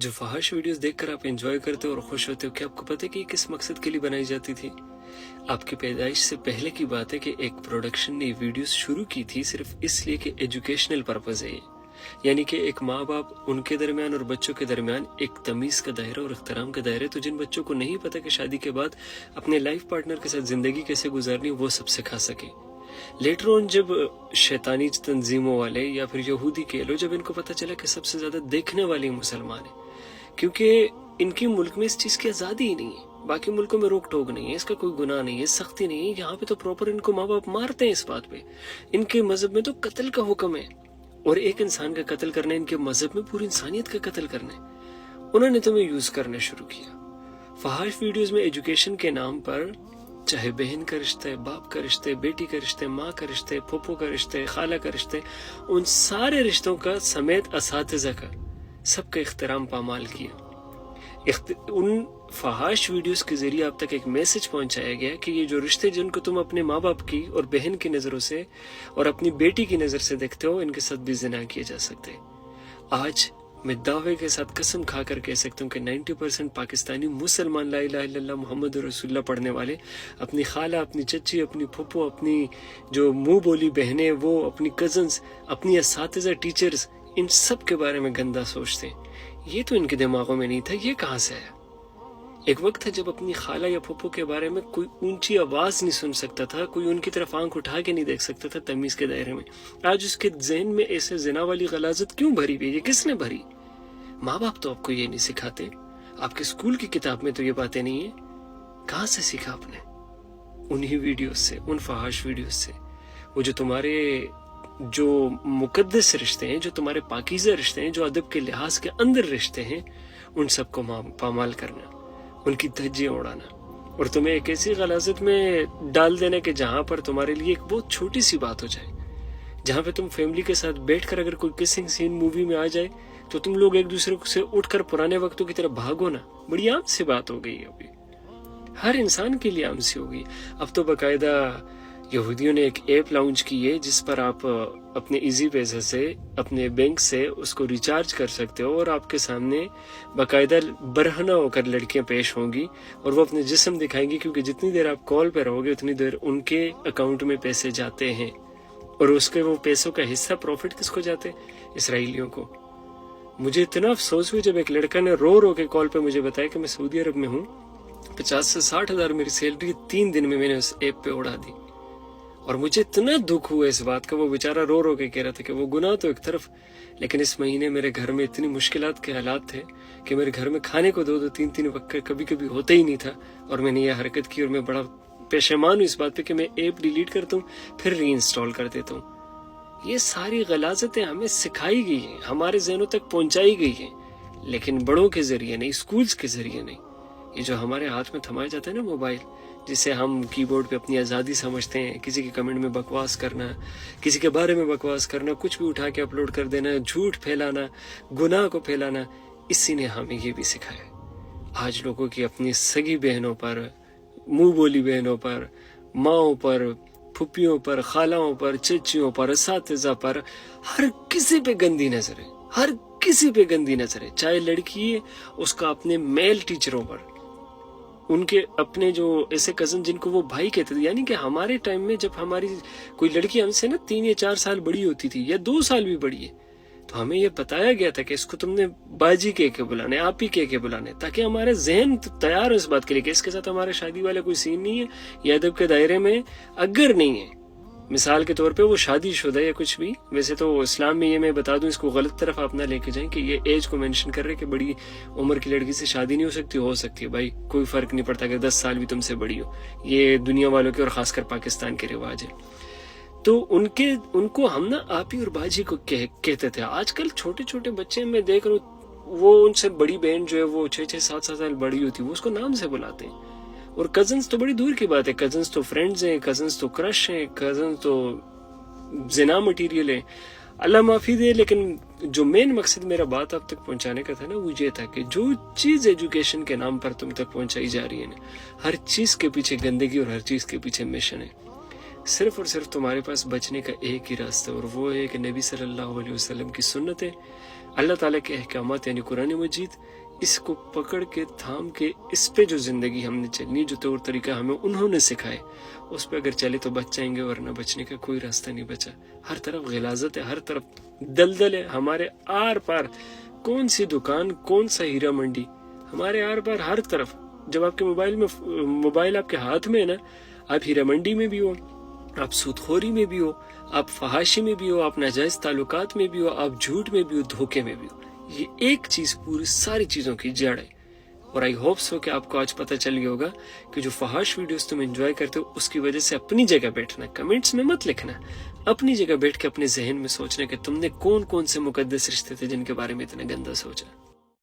जो फहाश वीडियोस देखकर आप एंजॉय करते हो और खुश होते हो, क्या आपको पता है कि ये किस मकसद के लिए बनाई जाती थी? आपकी पैदाइश से पहले की बात है कि एक प्रोडक्शन ने वीडियोस शुरू की थी सिर्फ इसलिए कि एजुकेशनल पर्पस है ये। यानी कि एक माँ बाप उनके दरमियान और बच्चों के दरमियान एक तमीज का दायरा और इख्तराम का दायरा। तो जिन बच्चों को नहीं पता कि शादी के बाद अपने लाइफ पार्टनर के साथ जिंदगी कैसे गुजारनी, वो सब सिखा सके। लेटर ऑन जब शैतानी तंजीमों वाले या फिर यहूदी कह लो, जब इनको पता चला कि सबसे ज्यादा देखने वाले मुसलमान है, क्योंकि इनके मुल्क में इस चीज की आजादी ही नहीं है, बाकी मुल्कों में रोक टोक नहीं है, इसका कोई गुनाह नहीं है, सख्ती नहीं है। यहाँ पे तो प्रॉपर इनको माँ बाप मारते हैं इस बात पे। इनके मजहब में तो कत्ल का हुक्म है, और एक इंसान का कत्ल करना इनके मजहब में पूरी इंसानियत का कत्ल करना है। उन्होंने तुम्हें यूज करना शुरू किया। फहाश वीडियोस में एजुकेशन के नाम पर, चाहे बहन का रिश्ते, बाप का रिश्ते, बेटी का रिश्ते, माँ का रिश्ते, फूफो का रिश्ते, खाला का रिश्ते, उन सारे रिश्तों का समेत असातिज़ा का सबका इख्तिराम पामाल किया। उन फहाश वीडियोस के जरिए आप तक एक मैसेज पहुंचाया गया कि ये जो रिश्ते जिनको तुम अपने माँ बाप की और बहन की नजरों से और अपनी बेटी की नजर से देखते हो, इनके साथ भी जिना किए जा सकते। आज मैं दावे के साथ कसम खा कर कह सकता हूँ कि 90% पाकिस्तानी मुसलमान ला इलाहा इल्लल्लाह मुहम्मद रसूलुल्लाह पढ़ने वाले अपनी खाला, अपनी चच्ची, अपनी फुप्पो, अपनी जो मुंह बोली बहनें, वो अपनी कजन्स, अपनी असातिज़ा, टीचर्स, इन सब के बारे में गंदा सोचते हैं। ये तो इनके दिमागों में नहीं था, ये कहाँ से आया? एक वक्त था जब अपनी खाला या फुप्पो के बारे में कोई ऊंची आवाज नहीं सुन सकता था, कोई उनकी तरफ आंख उठा के नहीं देख सकता था तमीज के दायरे में। आज उसके ज़हन में ऐसे जिना वाली गलाजत क्यों भरी हुई है? ये किसने भरी? माँ बाप तो आपको ये नहीं सिखाते, आपके स्कूल की किताब में तो ये बातें नहीं है। कहाँ से सीखा आपने? उन्हीं वीडियोस से, उन फहाश वीडियोस से। वो जो तुम्हारे जो मुकद्दस रिश्ते हैं, जो तुम्हारे पाकीज़ा रिश्ते हैं, जो अदब के लिहाज के अंदर रिश्ते हैं, उन सबको पामाल करना, उनकी धज्जियां उड़ाना, और तुम्हें एक ऐसी गलाजत में डाल देना कि जहां पर तुम्हारे लिए एक बहुत छोटी सी बात हो जाए, जहां पे तुम फैमिली के साथ बैठकर अगर कोई किसिंग सीन मूवी में आ जाए तो तुम लोग एक दूसरे से उठकर पुराने वक्तों की तरफ भागो ना। बड़ी आम सी बात हो गई है, अभी हर इंसान के लिए आम सी हो गई। अब तो बाकायदा यहूदियों ने एक ऐप लॉन्च की है जिस पर आप अपने इजी पैसे से, अपने बैंक से उसको रिचार्ज कर सकते हो, और आपके सामने बाकायदा बरहना होकर लड़कियां पेश होंगी और वो अपने जिस्म दिखाएंगी, क्योंकि जितनी देर आप कॉल पे रहोगे उतनी देर उनके अकाउंट में पैसे जाते हैं, और उसके वो पैसों का हिस्सा प्रॉफिट किसको जाते? इसराइलियों को। मुझे इतना अफसोस हुआ जब एक लड़का ने रो रो के कॉल पे मुझे बताया कि मैं सऊदी अरब में हूँ, 50 से 60 हजार मेरी सैलरी 3 दिन में मैंने उस ऐप पे उड़ा दी। और मुझे इतना दुख हुआ इस बात का। वो बेचारा रो रो के कह रहा था कि वो गुनाह तो एक तरफ, लेकिन इस महीने मेरे घर में इतनी मुश्किलात के हालात थे कि मेरे घर में खाने को 2-2, 3-3 वक्त कभी कभी होता ही नहीं था, और मैंने ये हरकत की, और मैं बड़ा पेशेमान हूँ इस बात पे कि मैं ऐप डिलीट करता हूँ फिर री इंस्टॉल कर देता हूँ। ये सारी गलाजतें हमें सिखाई गई हैं, हमारे ज़हनों तक पहुंचाई गई हैं, लेकिन बड़ों के जरिए नहीं, स्कूल्स के जरिए नहीं। ये जो हमारे हाथ में थमाया जाता है ना मोबाइल, जिसे हम कीबोर्ड पे अपनी आज़ादी समझते हैं, किसी के कमेंट में बकवास करना, किसी के बारे में बकवास करना, कुछ भी उठा के अपलोड कर देना, झूठ फैलाना, गुनाह को फैलाना, इसी ने हमें ये भी सिखाया। आज लोगों की अपनी सगी बहनों पर, मुंह बोली बहनों पर, माओं पर, फुप्पियों पर, खालाओं पर, चच्चियों पर, असातिज़ा पर, हर किसी पे गंदी नजर है, हर किसी पे गंदी नजर है। चाहे लड़की है, उसका अपने मेल टीचरों पर, उनके अपने जो ऐसे कजन जिनको वो भाई कहते थे। यानी कि हमारे टाइम में जब हमारी कोई लड़की हमसे ना 3 या 4 साल बड़ी होती थी, या 2 साल भी बड़ी है, तो हमें ये बताया गया था कि इसको तुमने बाजी कह के बुलाने, आप ही कह के बुलाने, ताकि हमारे जहन तैयार हो इस बात के लिए कि इसके साथ हमारे शादी वाला कोई सीन नहीं है, या अदब के दायरे में अगर नहीं है, मिसाल के तौर पे वो शादीशुदा या कुछ भी। वैसे तो इस्लाम में ये मैं बता दूं, इसको गलत तरफ आप ना लेके जाएं कि ये एज को मेंशन कर रहे कि बड़ी उम्र की लड़की से शादी नहीं हो सकती है भाई, कोई फर्क नहीं पड़ता अगर 10 साल भी तुमसे बड़ी हो। ये दुनिया वालों के और खासकर पाकिस्तान के रिवाज है। तो उनको हम ना आपी और बाजी को कहते थे। आजकल छोटे छोटे बच्चे मैं देख रहा हूँ, वो उनसे बड़ी बहन जो है वो 6-7 साल बड़ी होती है, वो उसको नाम से बुलाते हैं। और कजन्स तो बड़ी दूर की बात है, कजन्स तो फ्रेंड्स हैं, कजन्स तो क्रश हैं, कजन्स तो जिना मटीरियल है, अल्लाह माफी दे। लेकिन जो मेन मकसद मेरा बात आप तक पहुंचाने का था ना, वो ये था कि जो चीज एजुकेशन के नाम पर तुम तक पहुंचाई जा रही है ना, हर चीज के पीछे गंदगी और हर चीज के पीछे मिशन है। सिर्फ और सिर्फ तुम्हारे पास बचने का एक ही रास्ता, और वो है कि नबी सल्लल्लाहु अलैहि वसल्लम की सुन्नत है, اللہ ताला के अहकामात यानी कुरान मजीद, इसको पकड़ के थाम के इस पे जो जिंदगी हमने चलनी, जो तौर तरीका हमें उन्होंने सिखाए, उस पे अगर चले तो बच जाएंगे, वरना बचने का कोई रास्ता नहीं बचा। हर तरफ गिलाजत है, हर तरफ दलदल है, हमारे आर पार कौन सी दुकान, कौन सा हीरा मंडी, हमारे आर पार हर तरफ। जब आपके मोबाइल आपके हाथ में है ना, आप हीरा मंडी में भी हो, आप सूदखोरी में भी हो, आप फहाशी में भी हो, आप नाजायज ताल्लुकात में भी हो, आप झूठ में भी हो, धोखे में भी हो। ये एक चीज पूरी सारी चीजों की जड़ है। और आई होप सो कि आपको आज पता चल गया होगा कि जो फहाश वीडियोस तुम एंजॉय करते हो उसकी वजह से अपनी जगह बैठना, कमेंट्स में मत लिखना, अपनी जगह बैठ के अपने जहन में सोचना कि तुमने कौन कौन से मुकद्दस रिश्ते थे जिनके बारे में इतना गंदा सोचा।